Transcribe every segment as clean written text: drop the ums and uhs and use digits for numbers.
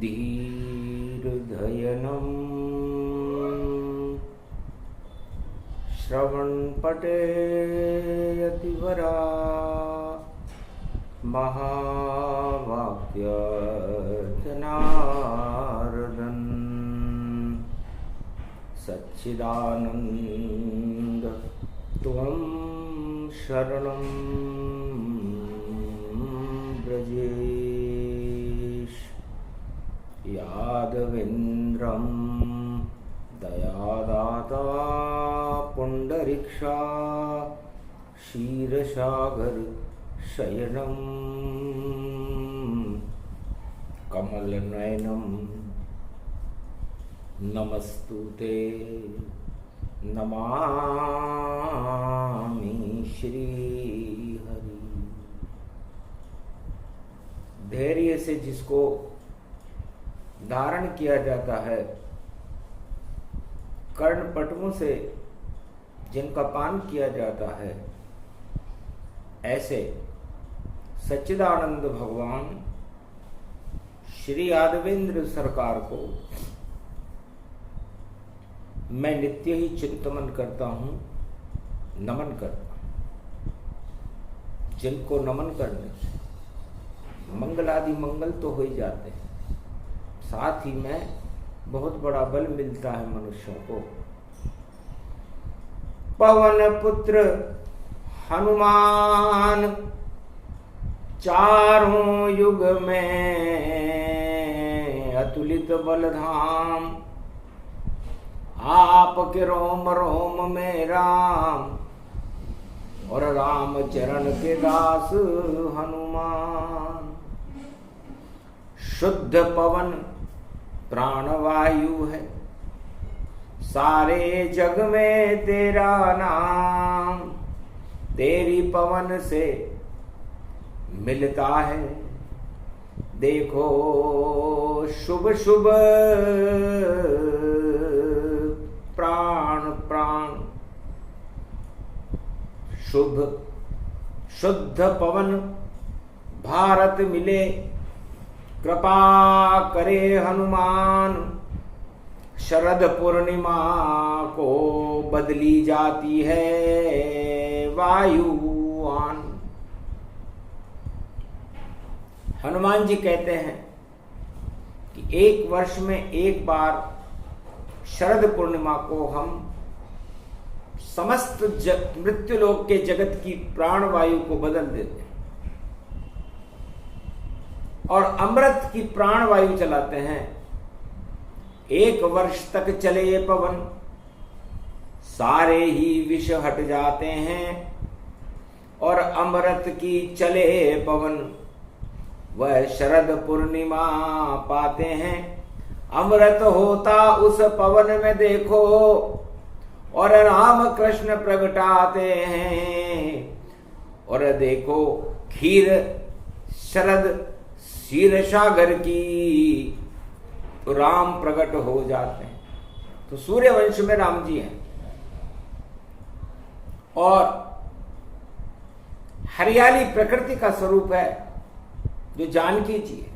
दीर्घयनं श्रवणपटे यतिवरा महावाक्यजनार्दन सच्चिदानंद त्वं शरणं ब्रजेश यादवेन्द्रं दयादाता पुंडरीक्षा क्षीरसागर शयनं कमलनयनं नमस्तुते नमामि श्रीहरि। धैर्य से जिसको धारण किया जाता है, कर्णपटुओं से जिनका पान किया जाता है, ऐसे सच्चिदानंद भगवान श्री यादवेंद्र सरकार को मैं नित्य ही चिंतन करता हूं, नमन करता हूं। जिनको नमन करने से मंगलादि मंगल तो हो ही जाते हैं, साथ ही में बहुत बड़ा बल मिलता है मनुष्यों को। पवन पुत्र हनुमान चारों युग में अतुलित बलधाम, आपके रोम रोम में राम और राम चरण के दास हनुमान। शुद्ध पवन प्राणवायु है, सारे जग में तेरा नाम, तेरी पवन से मिलता है देखो शुभ शुभ प्राण प्राण। शुभ शुद्ध पवन भारत मिले, कृपा करे हनुमान। शरद पूर्णिमा को बदली जाती है वायुआन। हनुमान जी कहते हैं कि एक वर्ष में एक बार शरद पूर्णिमा को हम समस्त मृत्युलोक के जगत की प्राणवायु को बदल देते हैं और अमृत की प्राणवायु चलाते हैं। एक वर्ष तक चले ये पवन, सारे ही विष हट जाते हैं और अमृत की चले पवन वह शरद पूर्णिमा पाते हैं। अमृत होता उस पवन में देखो और राम कृष्ण प्रगटाते हैं। और देखो खीर शरद क्षीर सागर की राम प्रकट हो जाते हैं। तो सूर्य वंश में राम जी हैं और हरियाली प्रकृति का स्वरूप है जो जानकी जी है।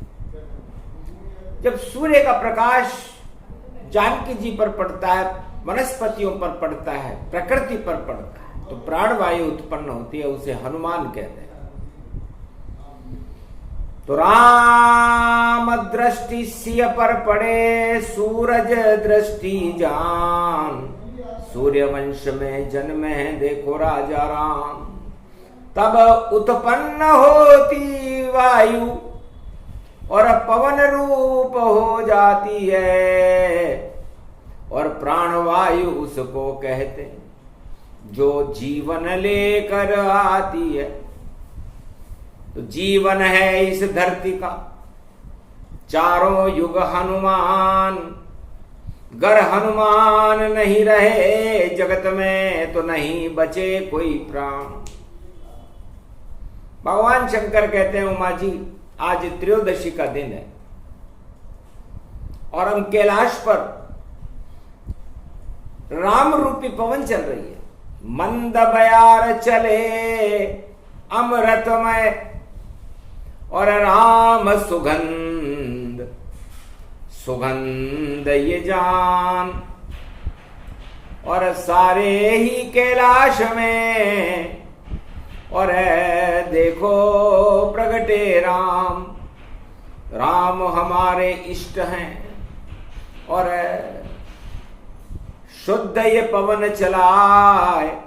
जब सूर्य का प्रकाश जानकी जी पर पड़ता है, वनस्पतियों पर पड़ता है, प्रकृति पर पड़ता है, तो प्राणवायु उत्पन्न होती है, उसे हनुमान कहते हैं। तो राम दृष्टि सिय पर पड़े सूरज दृष्टि जान, सूर्य वंश में जन्मे देखो राजा राम। तब उत्पन्न होती वायु और पवन रूप हो जाती है और प्राणवायु उसको कहते हैं जो जीवन लेकर आती है। तो जीवन है इस धरती का, चारों युग हनुमान। गर हनुमान नहीं रहे जगत में तो नहीं बचे कोई प्राण। भगवान शंकर कहते हैं उमा जी आज त्रयोदशी का दिन है और हम कैलाश पर राम रूपी पवन चल रही है। मंद बयार चले अमृतमय और राम सुगंध सुगंध ये जान, और सारे ही कैलाश में और देखो प्रगटे राम। राम हमारे इष्ट हैं और शुद्ध ये पवन चलाए,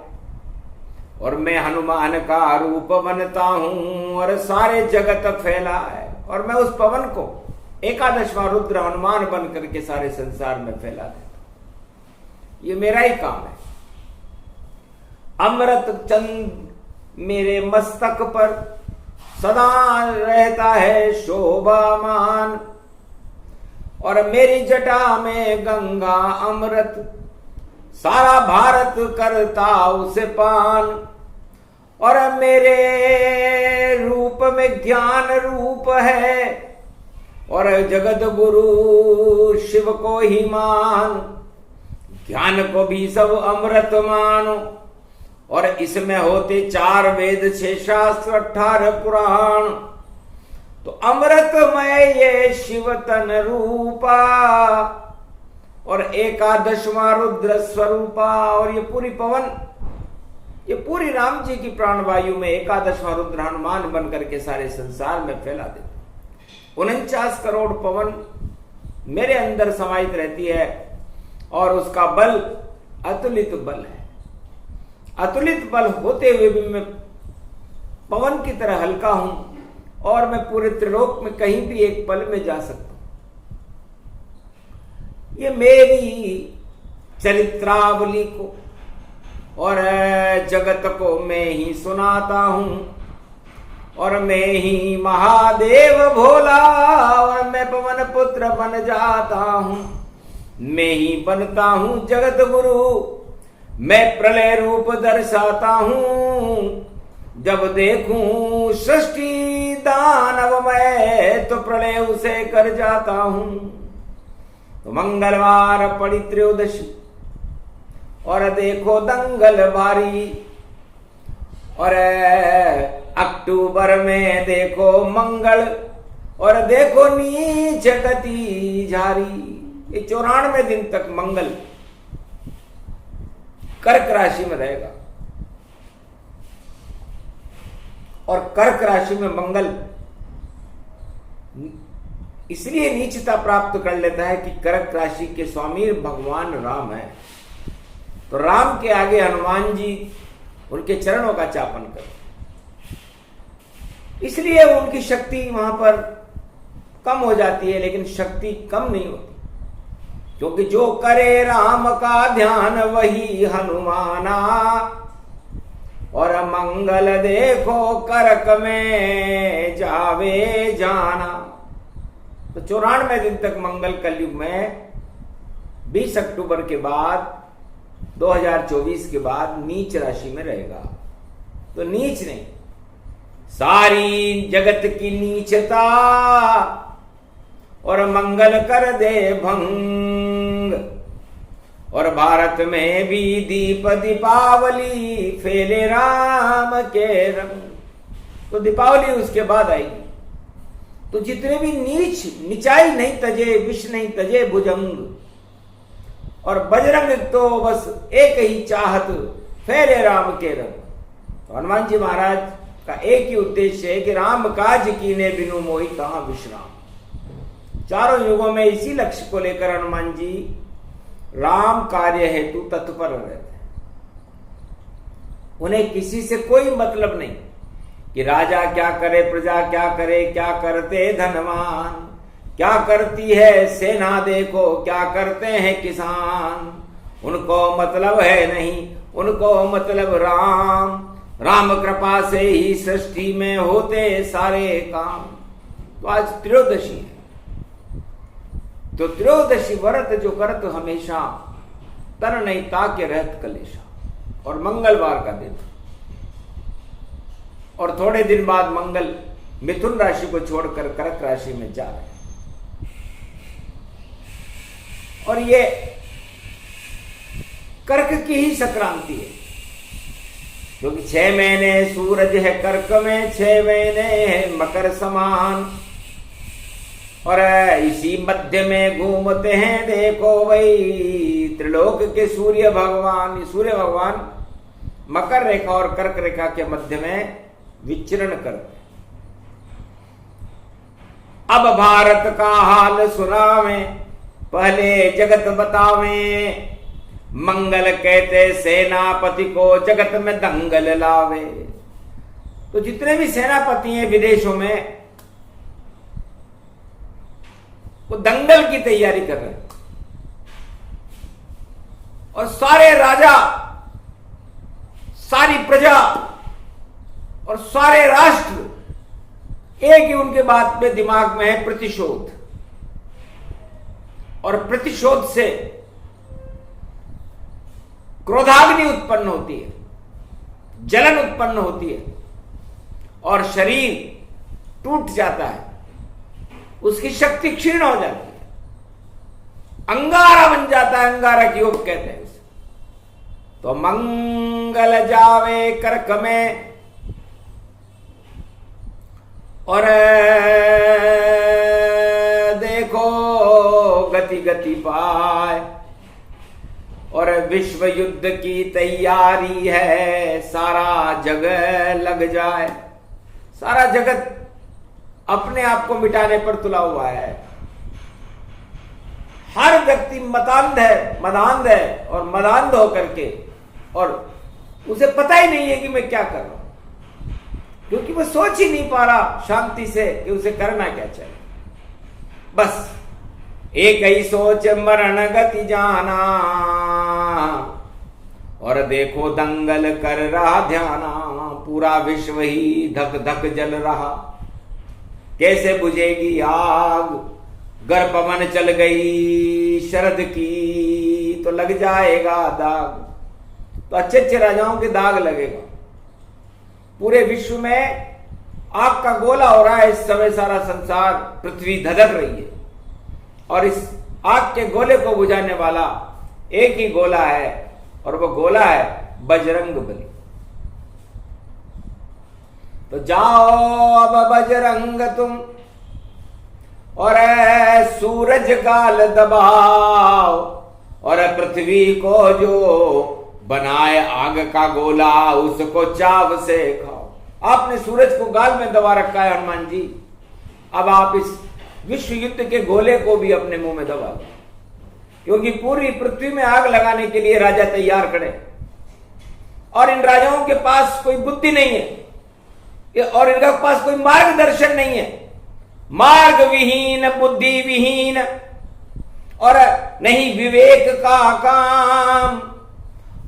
और मैं हनुमान का रूप बनता हूं और सारे जगत फैलाए। और मैं उस पवन को एकादशवां रुद्र हनुमान बन करके सारे संसार में फैला देता हूं। ये मेरा ही काम है। अमृत चंद मेरे मस्तक पर सदा रहता है शोभामान, और मेरी जटा में गंगा अमृत, सारा भारत करता उसे पान। और मेरे रूप में ज्ञान रूप है, और जगत गुरु शिव को ही मान। ज्ञान को भी सब अमृत मानो, और इसमें होते 4 वेद 6 शास्त्र 18 पुराण। तो अमृतमय ये शिव तन रूपा, और एकादशवां रुद्र स्वरूपा। और ये पूरी पवन, ये पूरी राम जी की प्राणवायु में एकादशवां रुद्र हनुमान बन करके सारे संसार में फैला देते। 49 करोड़ पवन मेरे अंदर समाहित रहती है, और उसका बल अतुलित बल है। अतुलित बल होते हुए भी मैं पवन की तरह हल्का हूं, और मैं पूरे त्रिलोक में कहीं भी एक पल में जा सकता हूं। ये मेरी चरित्रावली को और जगत को मैं ही सुनाता हूं, और मैं ही महादेव भोला, और मैं पवन पुत्र बन जाता हूं। मैं ही बनता हूं जगत गुरु, मैं प्रलय रूप दर्शाता हूं। जब देखूं सृष्टि दानव मैं, तो प्रलय उसे कर जाता हूं। तो मंगलवार पड़ी त्रयोदशी, और देखो दंगल बारी, और अक्टूबर में देखो मंगल, और देखो नीच गति जारी। ये 94 दिन तक मंगल कर्क राशि में रहेगा, और कर्क राशि में मंगल इसलिए नीचता प्राप्त कर लेता है कि कर्क राशि के स्वामी भगवान राम है। तो राम के आगे हनुमान जी उनके चरणों का चापन करें, इसलिए उनकी शक्ति वहां पर कम हो जाती है, लेकिन शक्ति कम नहीं होती, क्योंकि जो करे राम का ध्यान वही हनुमाना। और मंगल देखो कर्क में जावे जाना। तो 94 दिन तक मंगल कलयुग में 20 अक्टूबर के बाद 2024 के बाद नीच राशि में रहेगा। तो नीच नहीं, सारी जगत की नीचता और मंगल कर दे भंग। और भारत में भी दीप दीपावली फैले राम के रंग। तो दीपावली उसके बाद आएगी। तो जितने भी नीच, निचाई नहीं तजे, विष नहीं तजे भुजंग। और बजरंग तो बस एक ही चाहत, फैले राम के रंग। तो हनुमान जी महाराज का एक ही उद्देश्य है कि राम काज कीने बिनु मोहि कहां विश्राम। चारों युगों में इसी लक्ष्य को लेकर हनुमान जी राम कार्य हेतु तत्पर रहते हैं। उन्हें किसी से कोई मतलब नहीं कि राजा क्या करे, प्रजा क्या करे, क्या करते धनवान, क्या करती है सेना, देखो क्या करते हैं किसान। उनको मतलब है नहीं, उनको मतलब राम। राम कृपा से ही सृष्टि में होते सारे काम। तो आज त्रयोदशी है, तो त्रयोदशी व्रत जो करत हमेशा तन नहीं ताके रहत कलेशा। और मंगलवार का दिन, और थोड़े दिन बाद मंगल मिथुन राशि को छोड़कर कर्क राशि में जा रहे हैं। और ये कर्क की ही संक्रांति है, क्योंकि 6 महीने सूरज है कर्क में, 6 महीने है मकर समान। और इसी मध्य में घूमते हैं, देखो वही त्रिलोक के सूर्य भगवान मकर रेखा और कर्क रेखा के मध्य में विचरण करते। अब भारत का हाल सुनावे, पहले जगत बतावे, मंगल कहते सेनापति को, जगत में दंगल लावे। तो जितने भी सेनापति हैं विदेशों में, वो दंगल की तैयारी कर रहे हैं। और सारे राजा, सारी प्रजा और सारे राष्ट्र एक ही उनके बात में दिमाग में है, प्रतिशोध। और प्रतिशोध से क्रोधाग्नि उत्पन्न होती है, जलन उत्पन्न होती है और शरीर टूट जाता है, उसकी शक्ति क्षीण हो जाती है, अंगारा बन जाता है, अंगारा की योग कहते हैं उसे। तो मंगल जावे कर्क में और देखो गति गति पाए, और विश्व युद्ध की तैयारी है, सारा जगह लग जाए। सारा जगत अपने आप को मिटाने पर तुला हुआ है। हर व्यक्ति मदांध है और मदांध होकर के, और उसे पता ही नहीं है कि मैं क्या कर रहा हूं, क्योंकि वो सोच ही नहीं पा रहा शांति से कि उसे करना क्या चाहिए। बस एक ही सोच मरण गति जाना, और देखो दंगल कर रहा ध्याना, पूरा विश्व ही धक धक जल रहा। कैसे बुझेगी आग, गर पवन चल गई शरद की, तो लग जाएगा दाग। तो अच्छे अच्छे राजाओं के दाग लगेगा। पूरे विश्व में आग का गोला हो रहा है इस समय, सारा संसार, पृथ्वी धधक रही है, और इस आग के गोले को बुझाने वाला एक ही गोला है, और वो गोला है बजरंग बली। तो जाओ अब बजरंग तुम, और सूरज गाल दबाओ, और पृथ्वी को जो बनाए आग का गोला, उसको चाव से खाओ। आपने सूरज को गाल में दबा रखा है हनुमान जी, अब आप इस विश्व युद्ध के गोले को भी अपने मुंह में दबा दो, क्योंकि पूरी पृथ्वी में आग लगाने के लिए राजा तैयार खड़े, और इन राजाओं के पास कोई बुद्धि नहीं है, और इनके पास कोई मार्गदर्शन नहीं है। मार्ग विहीन, बुद्धि विहीन, और नहीं विवेक का काम।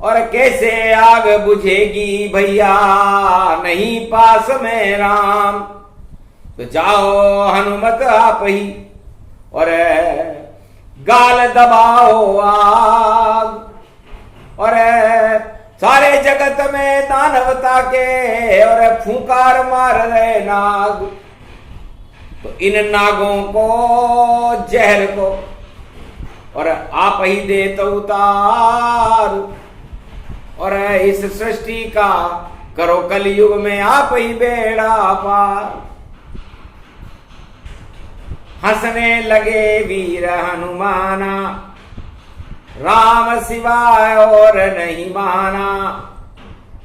और कैसे आग बुझेगी भैया, नहीं पास में राम। तो जाओ हनुमत आप ही, और गाल दबाओ आग, और सारे जगत में दानवता के और फूंकार मार रहे नाग। तो इन नागों को, जहर को, और आप ही दे तो उतार, और इस सृष्टि का करो कलयुग में आप ही बेड़ा पार। हंसने लगे वीर हनुमाना, राम सिवाय और नहीं माना।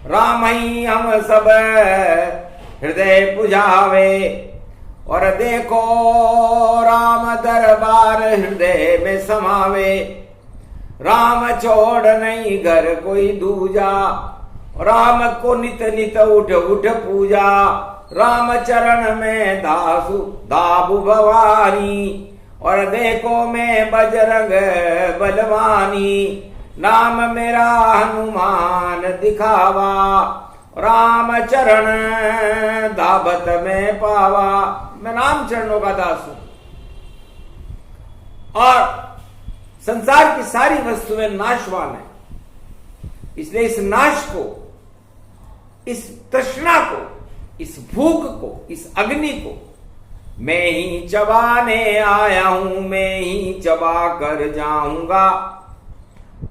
राम ही हम सब हृदय पुजावे, और देखो राम दरबार हृदय में समावे। राम छोड़ नहीं घर कोई दूजा, राम को नित नित उठ उठ पूजा। राम चरण में दासु दाबु भवानी, और देखो मैं बजरंग बलवानी। नाम मेरा हनुमान दिखावा, राम चरण दाबत में पावा। मैं राम चरणों का दास हूं, और संसार की सारी वस्तुएं नाशवान है, इसलिए इस नाश को, इस तृष्णा को, इस भूख को, इस अग्नि को मैं ही चबाने आया हूं, मैं ही चबा कर जाऊंगा।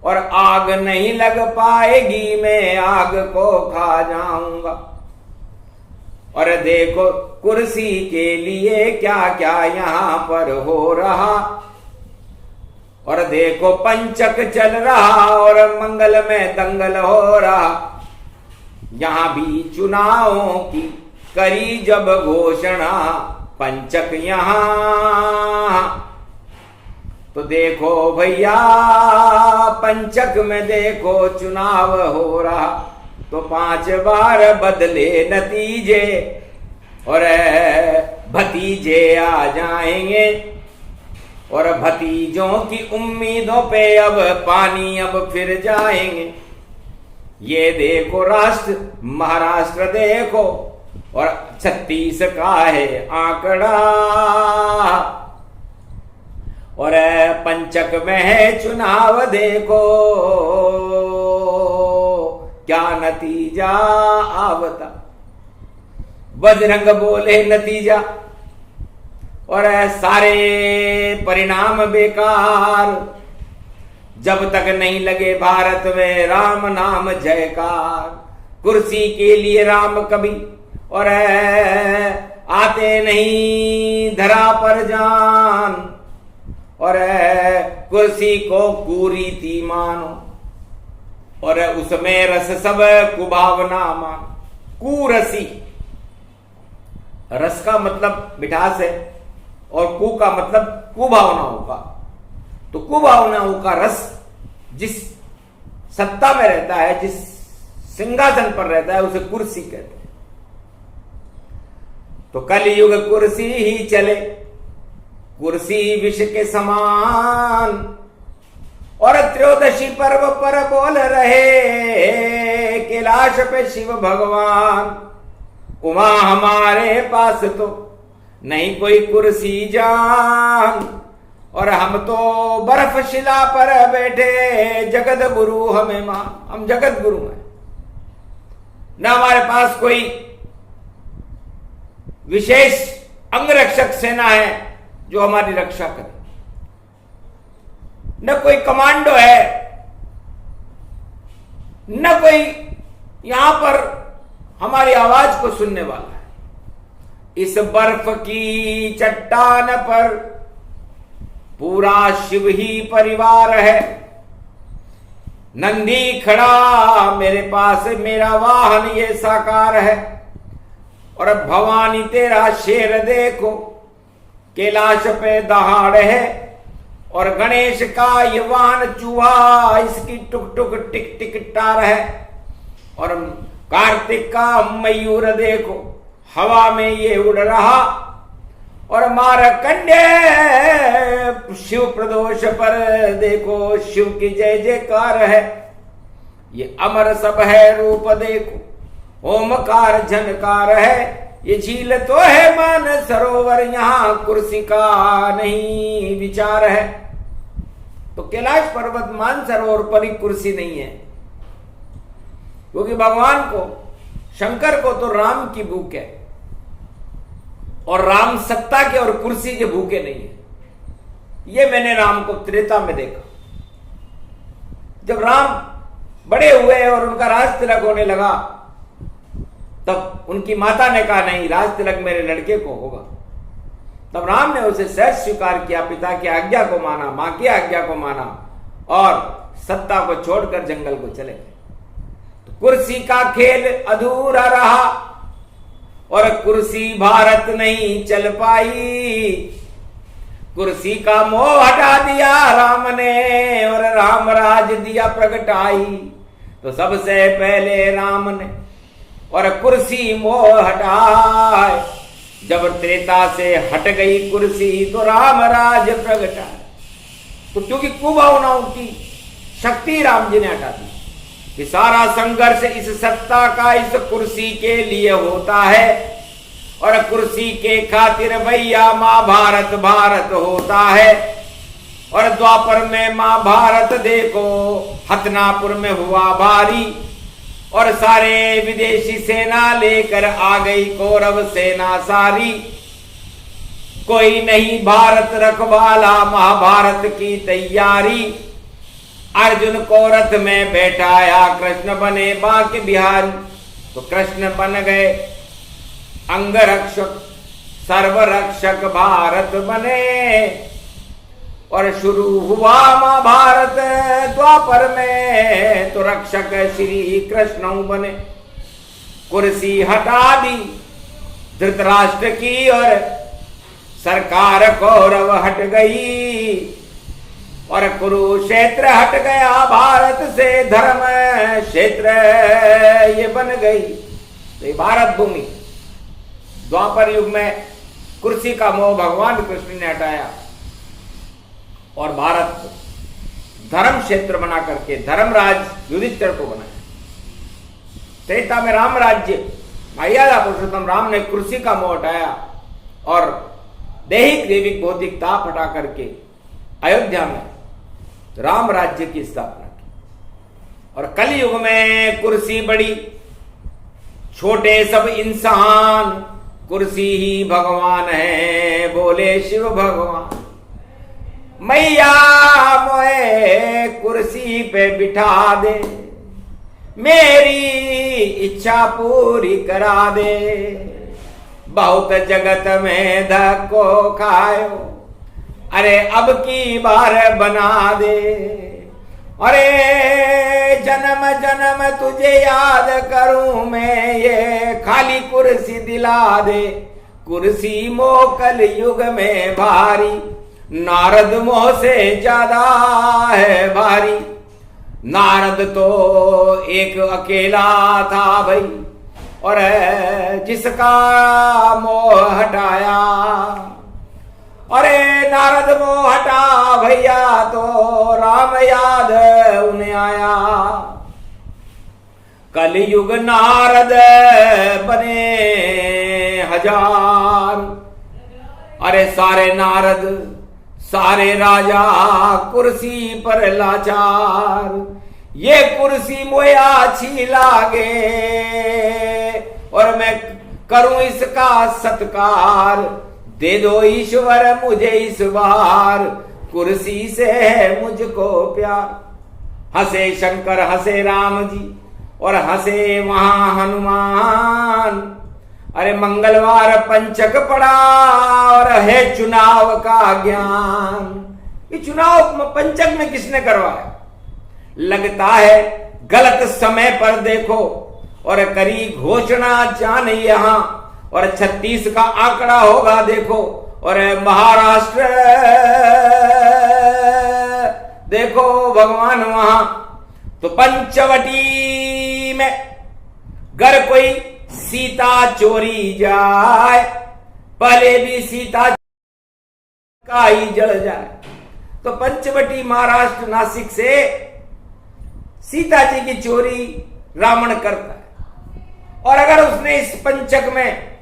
और आग नहीं लग पाएगी, मैं आग को खा जाऊंगा। और देखो कुर्सी के लिए क्या क्या यहाँ पर हो रहा, और देखो पंचक चल रहा और मंगल में दंगल हो रहा। यहां भी चुनावों की करी जब घोषणा, पंचक यहां तो देखो भैया पंचक में देखो चुनाव हो रहा। तो 5 बार बदले नतीजे और भतीजे आ जाएंगे, और भतीजों की उम्मीदों पे अब पानी अब फिर जाएंगे। ये देखो राष्ट्र महाराष्ट्र देखो, और 36 का है आंकड़ा, और पंचक में है चुनाव देखो क्या नतीजा आवता। बजरंग बोले नतीजा, और सारे परिणाम बेकार, जब तक नहीं लगे भारत में राम नाम जयकार। कुर्सी के लिए राम कभी और आते नहीं धरा पर जान, और कुर्सी को कुरीति मानो, और उसमें रस सब कुभावना मान। कुरसी, रस का मतलब मिठास है, और कु का मतलब कुभावनाओं का। तो कुभावनाओं का रस जिस सत्ता में रहता है, जिस सिंहासन पर रहता है, उसे कुर्सी कहते हैं। तो कलयुग कुर्सी ही चले, कुर्सी विष के समान, और त्रयोदशी पर्व पर बोल रहे कैलाश पे शिव भगवान, उमा हमारे पास तो नहीं कोई कुर्सी जान, और हम तो बर्फ शिला पर बैठे जगत गुरु हमें मान। हम जगत गुरु हैं, न हमारे पास कोई विशेष अंगरक्षक सेना है जो हमारी रक्षा करे, न कोई कमांडो है, न कोई यहां पर हमारी आवाज को सुनने वाला है। इस बर्फ की चट्टान पर पूरा शिव ही परिवार है। नंदी खड़ा मेरे पास, मेरा वाहन ये साकार है, और भवानी तेरा शेर देखो कैलाश पे दहाड़ है, और गणेश का ये वाहन चूहा, इसकी टुक टुक टिक टिक टार है, और कार्तिक का मयूर देखो हवा में ये उड़ रहा, और मारकंडे शिव प्रदोष पर देखो शिव की जय जयकार है। ये अमर सब है रूप देखो ओमकार झनकार है, ये झील तो है मान सरोवर, यहां कुर्सी का नहीं विचार है। तो कैलाश पर्वत मान सरोवर पर ही कुर्सी नहीं है, क्योंकि भगवान को, शंकर को तो राम की भूख है, और राम सत्ता के और कुर्सी के भूखे नहीं है। ये मैंने राम को त्रेता में देखा। जब राम बड़े हुए और उनका राज तिलक होने लगा, तब उनकी माता ने कहा नहीं, राज तिलक मेरे लड़के को होगा। तब राम ने उसे सहज स्वीकार किया, पिता की आज्ञा को माना, मां की आज्ञा को माना, और सत्ता को छोड़कर जंगल को चले गए। तो कुर्सी का खेल अधूरा रहा, और कुर्सी भारत नहीं चल पाई। कुर्सी का मोह हटा दिया राम ने, और राम राज दिया प्रगटाई। तो सबसे पहले राम ने और कुर्सी मोह हटाए, जब त्रेता से हट गई कुर्सी तो राम राज प्रगटाए। तो क्योंकि कुभावनाओं की शक्ति राम जी ने हटा दी, कि सारा संघर्ष इस सत्ता का इस कुर्सी के लिए होता है, और कुर्सी के खातिर भैया महाभारत भारत होता है। और द्वापर में महाभारत देखो हतनापुर में हुआ भारी, और सारे विदेशी सेना लेकर आ गई कौरव सेना सारी। कोई नहीं भारत रखवाला, महाभारत की तैयारी। अर्जुन को रथ में बैठाया, कृष्ण बने बांके बिहारी। तो कृष्ण बन गए अंगरक्षक सर्वरक्षक भारत बने। और शुरू हुआ महाभारत द्वापर में, तो रक्षक श्री कृष्ण बने। कुर्सी हटा दी धृतराष्ट्र की और सरकार कौरव हट गई। और कुरुक्षेत्र हट गया भारत से, धर्म क्षेत्र ये बन गई। तो भारत भूमि द्वापर युग में कुर्सी का मोह भगवान कृष्ण ने हटाया और भारत धर्म क्षेत्र बना करके धर्मराज युधिष्ठिर को बनाया। त्रेता में राम राज्य मर्यादा पुरुषोत्तम राम ने कुर्सी का मोह हटाया और दैहिक दैविक भौतिक ताप हटा करके अयोध्या में राम राज्य की स्थापना की। और कलयुग में कुर्सी बड़ी, छोटे सब इंसान, कुर्सी ही भगवान है, बोले शिव भगवान। मैया मोए कुर्सी पे बिठा दे, मेरी इच्छा पूरी करा दे। बहुत जगत में धक्को खायो, अरे अब की बार बना दे। अरे जन्म जन्म तुझे याद करूं मैं, ये खाली कुर्सी दिला दे। कुर्सी मोह कल युग में भारी, नारद मोह से ज्यादा है भारी। नारद तो एक अकेला था भाई, और जिसका मोह हटाया। अरे नारद मोह हटा भैया तो राम याद उन्हें आया। कलयुग नारद बने हजार, अरे सारे नारद सारे राजा कुर्सी पर लाचार। ये कुर्सी मोए अच्छी लागे और मैं करूं इसका सत्कार। दे दो ईश्वर मुझे इस बार, कुर्सी से है मुझको प्यार। हंसे शंकर हंसे राम जी और हंसे वहां हनुमान। अरे मंगलवार पंचक पड़ा और है चुनाव का ज्ञान। ये चुनाव पंचक में किसने करवाया? लगता है गलत समय पर देखो और करी घोषणा जान यहां, और 36 का आंकड़ा होगा देखो। और महाराष्ट्र देखो भगवान वहां। तो पंचवटी में घर कोई सीता चोरी जाए, पहले भी सीता का ही जल जाए। तो पंचवटी महाराष्ट्र नासिक से सीता जी की चोरी रावण करता है। और अगर उसने इस पंचक में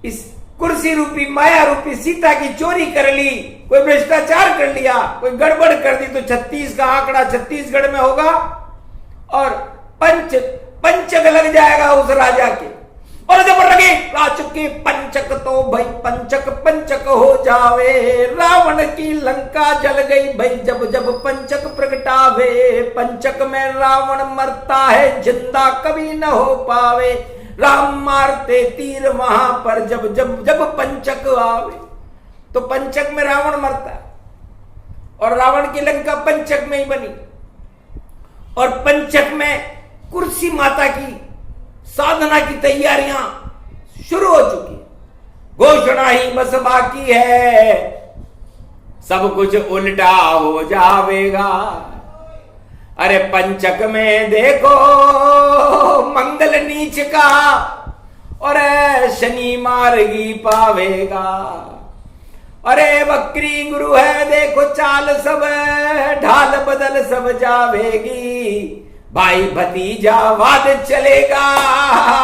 इस कुर्सी रूपी माया रूपी सीता की चोरी कर ली, कोई भ्रष्टाचार कर लिया, कोई गड़बड़ कर दी, तो 36 का आंकड़ा छत्तीसगढ़ में होगा और पंचक लग जाएगा उस राजा के। और जब लगे राजक के पंचक तो भाई पंचक पंचक हो जावे। रावण की लंका जल गई भाई जब जब पंचक प्रगटावे। पंचक में रावण मरता है जिंदा कभी न हो पावे। राम मारते तीर वहां पर जब जब जब पंचक आवे। तो पंचक में रावण मरता है और रावण की लंका पंचक में ही बनी। और पंचक में कुर्सी माता की साधना की तैयारियां शुरू हो चुकी है। घोषणा ही बस बाकी है, सब कुछ उल्टा हो जावेगा। अरे पंचक में देखो मंगल नीच का और शनि मार्गी पावेगा। अरे बकरी गुरु है देखो चाल सब ढाल बदल सब जावेगी। भाई भतीजा वाद चलेगा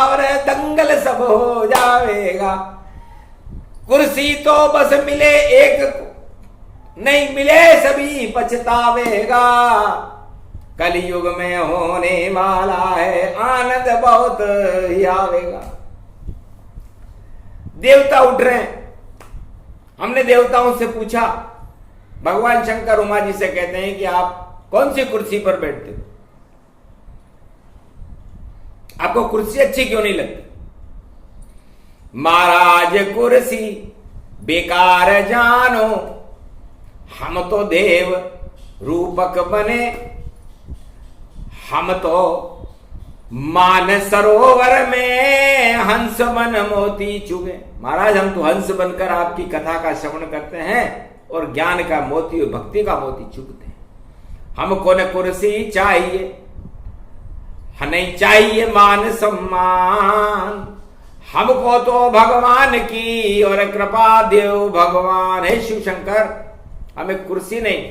और दंगल सब हो जावेगा। कुर्सी तो बस मिले एक नहीं मिले सभी पछतावेगा। कलयुग में होने वाला है आनंद बहुत ही आवेगा। देवता उठ रहे हैं। हमने देवताओं से पूछा, भगवान शंकर उमा जी से कहते हैं कि आप कौन सी कुर्सी पर बैठते हो, आपको कुर्सी अच्छी क्यों नहीं लगती? महाराज कुर्सी बेकार जानो, हम तो देव रूपक बने, हम तो मान सरोवर में हंस बन मोती चुगे। महाराज हम तो हंस बनकर आपकी कथा का श्रवण करते हैं और ज्ञान का मोती और भक्ति का मोती चुगते हैं। हमको न कुर्सी चाहिए, नहीं चाहिए मान सम्मान, हमको तो भगवान की और कृपा देव भगवान। है शिव शंकर, हमें कुर्सी नहीं,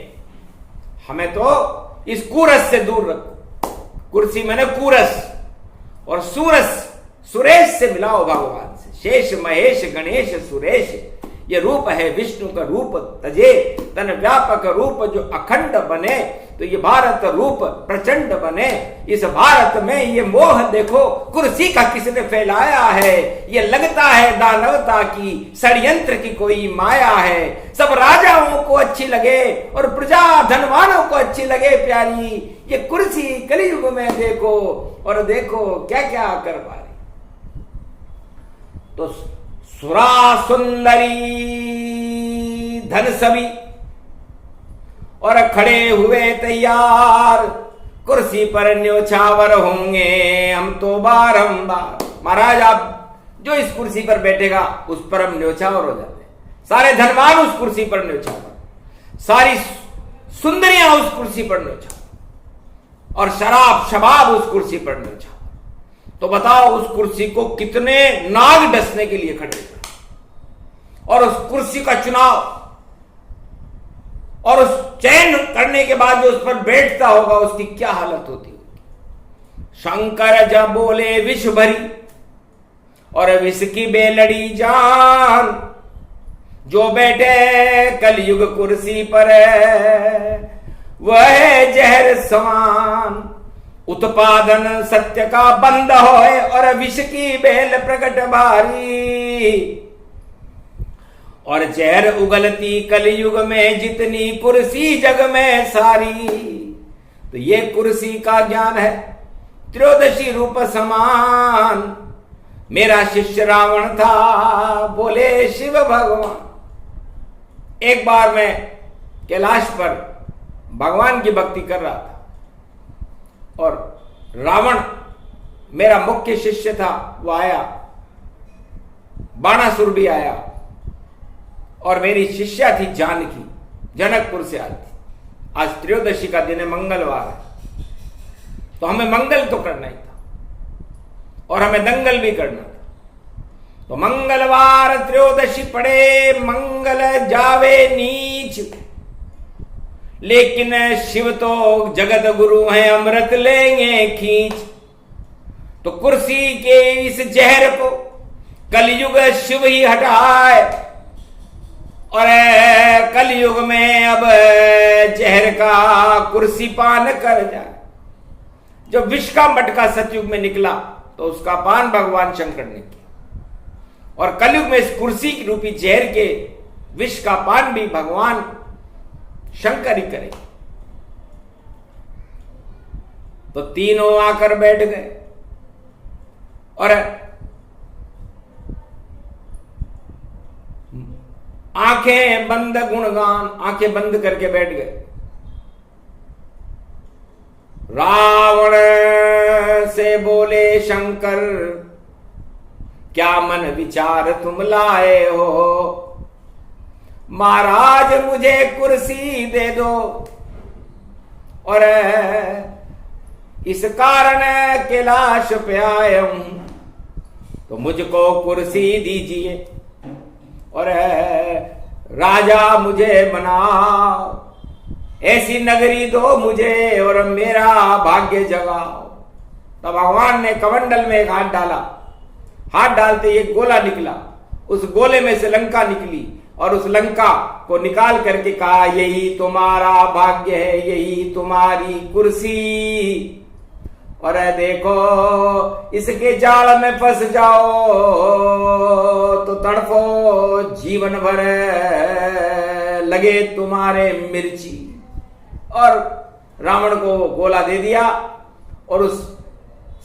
हमें तो इस कुरस से दूर रखो। कुर्सी मैंने कुरस, और सूरस सुरेश से मिलाओ भगवान से। शेष महेश गणेश सुरेश, ये रूप है विष्णु का रूप तजे, तन व्यापक रूप जो अखंड बने। तो ये भारत रूप प्रचंड बने। इस भारत में ये मोह देखो कुर्सी का किसने फैलाया है। ये लगता है दानवता की षड्यंत्र की कोई माया है। सब राजाओं को अच्छी लगे और प्रजा धनवानों को अच्छी लगे प्यारी ये कुर्सी कलयुग में देखो, और देखो क्या क्या कर पा रही। तो सुरा सुंदरी धन सभी और खड़े हुए तैयार, कुर्सी पर न्योछावर होंगे हम तो बारंबार। महाराज आप जो इस कुर्सी पर बैठेगा उस पर हम न्योछावर हो जाते हैं। सारे धनवान उस कुर्सी पर न्योछावर, सारी सुंदरियां उस कुर्सी पर न्योछावर, और शराब शबाब उस कुर्सी पर न्योछावर। तो बताओ उस कुर्सी को कितने नाग डसने के लिए खड़े हुए, और उस कुर्सी का चुनाव और उस चयन करने के बाद जो उस पर बैठता होगा उसकी क्या हालत होती होगी। शंकर जब बोले विष भरी और विष की बेलड़ी जान, जो बैठे कलयुग कुर्सी पर वह जहर समान। उत्पादन सत्य का बंद होए और विष की बेल प्रकट भारी, और जहर उगलती कलयुग में जितनी कुर्सी जग में सारी। तो ये कुर्सी का ज्ञान है त्रयोदशी रूप समान। मेरा शिष्य रावण था बोले शिव भगवान। एक बार मैं कैलाश पर भगवान की भक्ति कर रहा था, और रावण मेरा मुख्य शिष्य था, वो आया, बाणासुर भी आया, और मेरी शिष्या थी जानकी, जनकपुर से आई थी। आज त्रयोदशी का दिन है, मंगलवार है, तो हमें मंगल तो करना ही था और हमें दंगल भी करना था। तो मंगलवार त्रयोदशी पड़े, मंगल जावे नीच, लेकिन शिव तो जगत गुरु हैं, अमृत लेंगे खींच। तो कुर्सी के इस जहर को कलयुग शिव ही हटाए, और कलयुग में अब जहर का कुर्सी पान कर जाए। जो विष का मटका सतयुग में निकला तो उसका पान भगवान शंकर ने किया, और कलयुग में इस कुर्सी की रूपी जहर के विष का पान भी भगवान शंकर ही करेंगे। तो तीनों आकर बैठ गए, और आंखें बंद गुणगान, आंखें बंद करके बैठ गए। रावण से बोले शंकर, क्या मन विचार तुम लाए हो। महाराज मुझे कुर्सी दे दो, और इस कारण कैलाश पे आया हूं, तो मुझको कुर्सी दीजिए, और राजा मुझे बनाओ, ऐसी नगरी दो मुझे और मेरा भाग्य जगाओ। तब भगवान ने कमंडल में एक हाथ डाला, हाथ डालते एक गोला निकला, उस गोले में से लंका निकली, और उस लंका को निकाल करके कहा, यही तुम्हारा भाग्य है, यही तुम्हारी कुर्सी, और देखो इसके जाल में फंस जाओ तो तड़फो जीवन भर, लगे तुम्हारे मिर्ची। और रावण को गोला दे दिया, और उस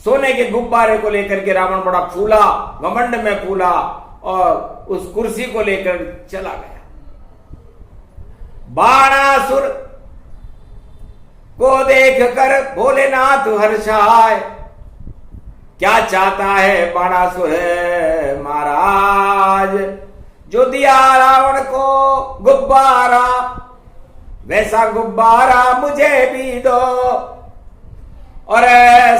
सोने के गुब्बारे को लेकर के रावण बड़ा फूला, घमंड में फूला, और उस कुर्सी को लेकर चला गया। बाणासुर को देखकर भोलेनाथ हर्षाए। क्या चाहता है बाणासुर महाराज? जो दिया रावण को गुब्बारा, वैसा गुब्बारा मुझे भी दो, और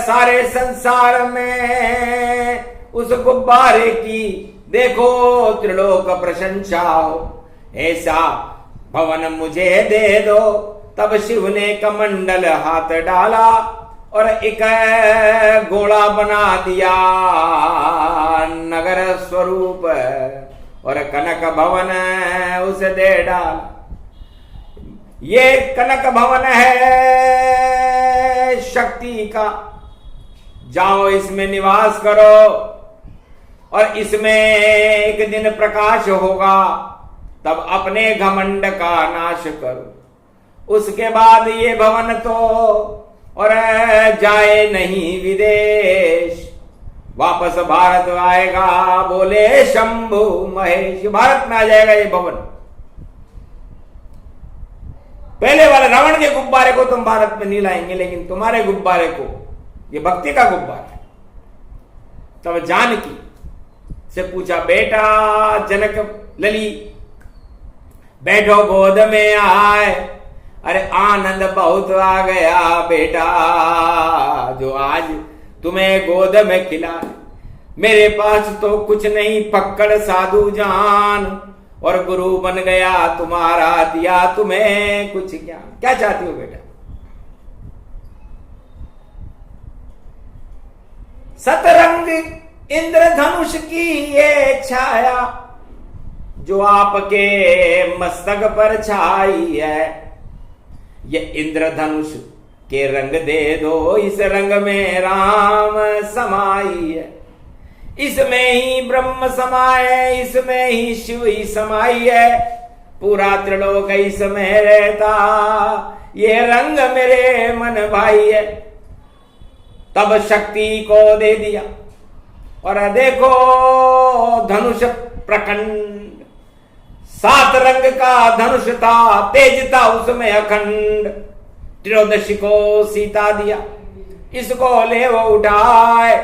सारे संसार में उस गुब्बारे की देखो त्रिलोक प्रशंसा हो, ऐसा भवन मुझे दे दो। तब शिव ने कमंडल हाथ डाला और एक गोला बना दिया नगर स्वरूप, और कनक भवन उसे दे डाला। ये कनक भवन है शक्ति का, जाओ इसमें निवास करो, और इसमें एक दिन प्रकाश होगा, तब अपने घमंड का नाश करो। उसके बाद ये भवन तो और जाए नहीं विदेश, वापस भारत आएगा। बोले शंभु महेश, भारत में आ जाएगा ये भवन। पहले वाले रावण के गुब्बारे को तुम भारत में नहीं लाएंगे, लेकिन तुम्हारे गुब्बारे को, ये भक्ति का गुब्बारा है। तब जानकी से पूछा, बेटा जनक लली बैठो गोद में आए। अरे आनंद बहुत आ गया बेटा, जो आज तुम्हें गोद में खिलाए। मेरे पास तो कुछ नहीं, फक्कड़ साधु जान, और गुरु बन गया तुम्हारा, दिया तुम्हें कुछ ज्ञान। क्या चाहती हो बेटा? सतरंग इंद्रधनुष की ये छाया, जो आपके मस्तक पर छाई है, ये इंद्रधनुष के रंग दे दो। इस रंग में राम समाई है, इसमें ही ब्रह्म समाये, इसमें ही शिव ही समाई है। पूरा त्रिलोक इसमें रहता, ये रंग मेरे मन भाई है। तब शक्ति को दे दिया, और देखो धनुष प्रखंड, 7 रंग का धनुष था, तेज था उसमें अखंड। त्रयोदशी को सीता दिया, इसको ले वो उठाए,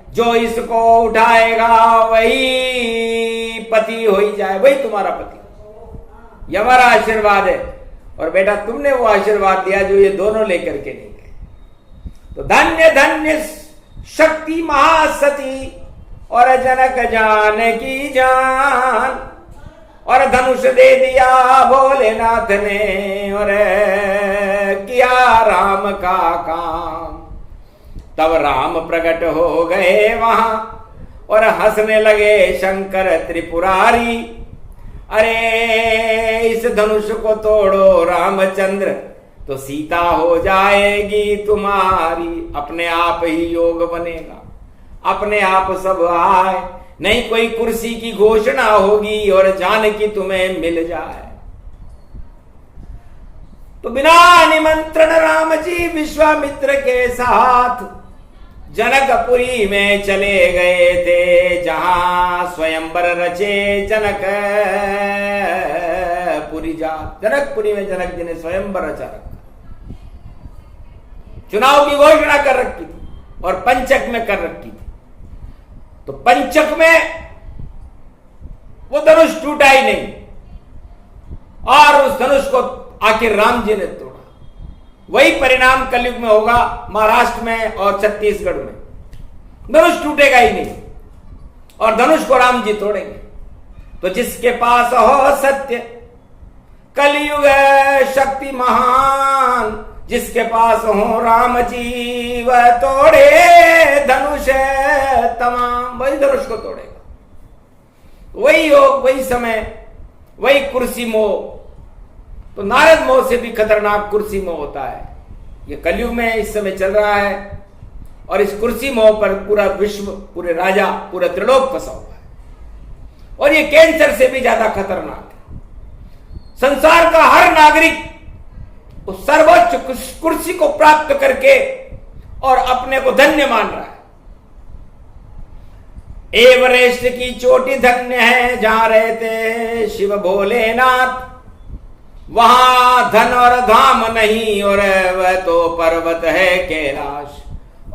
जो इसको उठाएगा वही पति हो ही जाए, वही तुम्हारा पति। ये हमारा आशीर्वाद है, और बेटा तुमने वो आशीर्वाद दिया जो ये दोनों लेकर के नहीं गए। तो धन्य धन्य शक्ति महासती, और जनक जानकी जान, और धनुष दे दिया भोलेनाथ ने, और किया राम का काम। तब राम प्रकट हो गए वहां, और हंसने लगे शंकर त्रिपुरारी। अरे इस धनुष को तोड़ो रामचंद्र, तो सीता हो जाएगी तुम्हारी। अपने आप ही योग बनेगा, अपने आप सब आए, नहीं कोई कुर्सी की घोषणा होगी, और जानकी तुम्हें मिल जाए। तो बिना निमंत्रण राम जी विश्वामित्र के साथ जनकपुरी में चले गए थे, जहां स्वयंवर रचे जनकपुरी जात। जनकपुरी में जनक जी ने स्वयंवर रचा रखा, चुनाव की घोषणा कर रखी थी, और पंचक में कर रखी थी। तो पंचक में वो धनुष टूटा ही नहीं, और उस धनुष को आखिर राम जी ने तोड़ा। वही परिणाम कलयुग में होगा, महाराष्ट्र में और छत्तीसगढ़ में। धनुष टूटेगा ही नहीं, और धनुष को राम जी तोड़ेंगे। तो जिसके पास हो सत्य, कलयुग शक्ति महान, जिसके पास हो राम जी, वह तोड़े धनुष तमाम, वही धनुष को तोड़ेगा। वही योग, वही समय, वही कुर्सी मोह। तो नारद मोह से भी खतरनाक कुर्सी मोह होता है। ये कलयुग में इस समय चल रहा है, और इस कुर्सी मोह पर पूरा विश्व, पूरे राजा, पूरा त्रिलोक फंसा हुआ है। और ये कैंसर से भी ज्यादा खतरनाक है। संसार का हर नागरिक उस सर्वोच्च कुर्सी को प्राप्त करके और अपने को धन्य मान रहा है। एवरेस्ट की चोटी धन्य है जहां रहते शिव भोलेनाथ, वहां धन और धाम नहीं और वह तो पर्वत है कैलाश।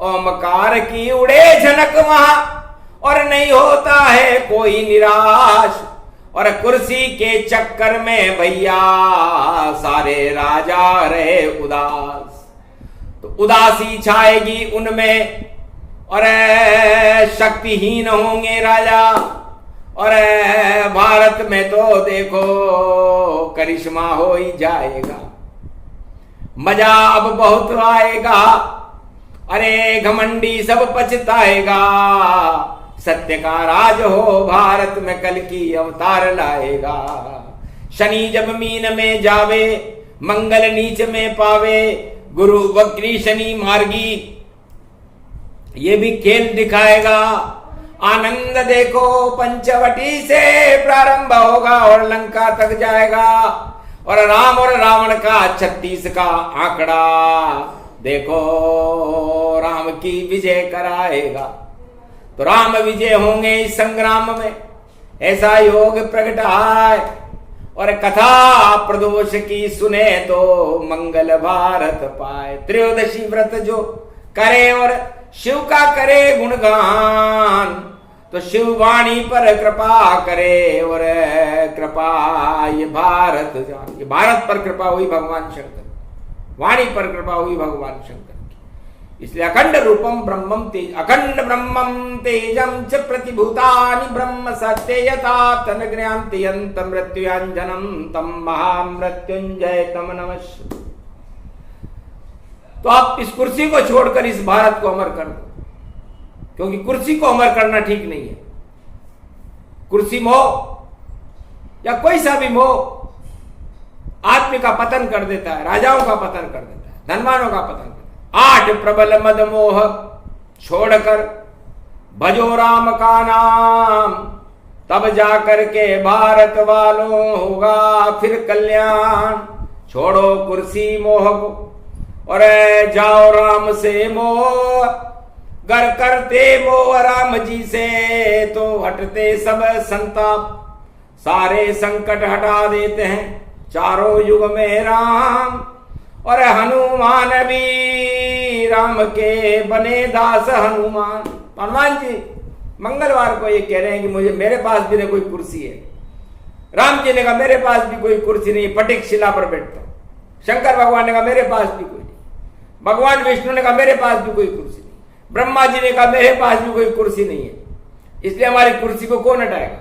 ओमकार की उड़े झनक वहां और नहीं होता है कोई निराश, और कुर्सी के चक्कर में भैया सारे राजा रहे उदास। तो उदासी छाएगी उनमें और शक्तिहीन होंगे राजा, और भारत में तो देखो करिश्मा हो ही जाएगा। मजा अब बहुत आएगा, अरे घमंडी सब पछताएगा। सत्य का राज हो भारत में कल की अवतार लाएगा। शनि जब मीन में जावे मंगल नीच में पावे, गुरु वक्री शनि मार्गी ये भी खेल दिखाएगा। आनंद देखो पंचवटी से प्रारंभ होगा और लंका तक जाएगा, और राम और रावण का 36 का आंकड़ा देखो राम की विजय कराएगा। तो राम विजय होंगे इस संग्राम में, ऐसा योग प्रगटाए। और कथा प्रदोष की सुने तो मंगल भारत पाए। त्रयोदशी व्रत जो करे और शिव का करे गुणगान, तो शिव वाणी पर कृपा करे और कृपा ये भारत जान। ये भारत पर कृपा हुई भगवान शंकर, वाणी पर कृपा हुई भगवान शंकर की। इसलिए अखंड रूपम ब्रह्मम तेज, अखंड ब्रह्मम तेजम च प्रतिभूतानि ब्रह्म सत्य यथा तन ज्ञान्ति यंत मृत्युंजनम तम महामृत्युंजय तम नमः। तो आप इस कुर्सी को छोड़कर इस भारत को अमर कर दो, क्योंकि कुर्सी को अमर करना ठीक नहीं है। कुर्सी मोह या कोई सा भी मोह आदमी का पतन कर देता है, राजाओं का पतन कर देता है, धनवानों का पतन कर देता है। 8 प्रबल मद मोह छोड़कर भजो राम का नाम, तब जाकर के भारत वालों होगा फिर कल्याण। छोड़ो कुर्सी मोह को और जाओ राम से मोह, गर करते मोह राम जी से तो हटते सब संताप। सारे संकट हटा देते हैं चारों युग में राम, और हनुमान भी राम के बने दास हनुमान। हनुमान जी मंगलवार को ये कह रहे हैं कि मुझे मेरे पास भी नहीं कोई कुर्सी है। राम जी ने कहा मेरे पास भी कोई कुर्सी नहीं, फटिक शिला पर बैठता हूं। शंकर भगवान ने कहा मेरे पास भी कोई नहीं। भगवान विष्णु ने कहा मेरे पास भी कोई कुर्सी नहीं। ब्रह्मा जी ने कहा मेरे पास भी कोई कुर्सी नहीं है, इसलिए हमारी कुर्सी को कौन हटाएगा।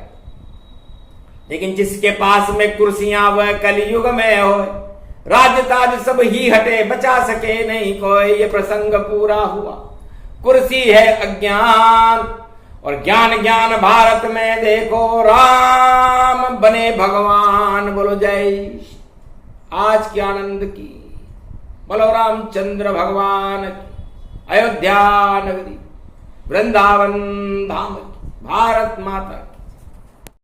लेकिन जिसके पास में कुर्सियां वह कलयुग में हो, राज्य ताज सब ही हटे बचा सके नहीं कोई। ये प्रसंग पूरा हुआ। कुर्सी है अज्ञान और ज्ञान ज्ञान भारत में देखो राम बने भगवान। बोलो जय आज की आनंद की, बोलो रामचंद्र भगवान की। अयोध्या नगरी वृंदावन धाम की, भारत माता।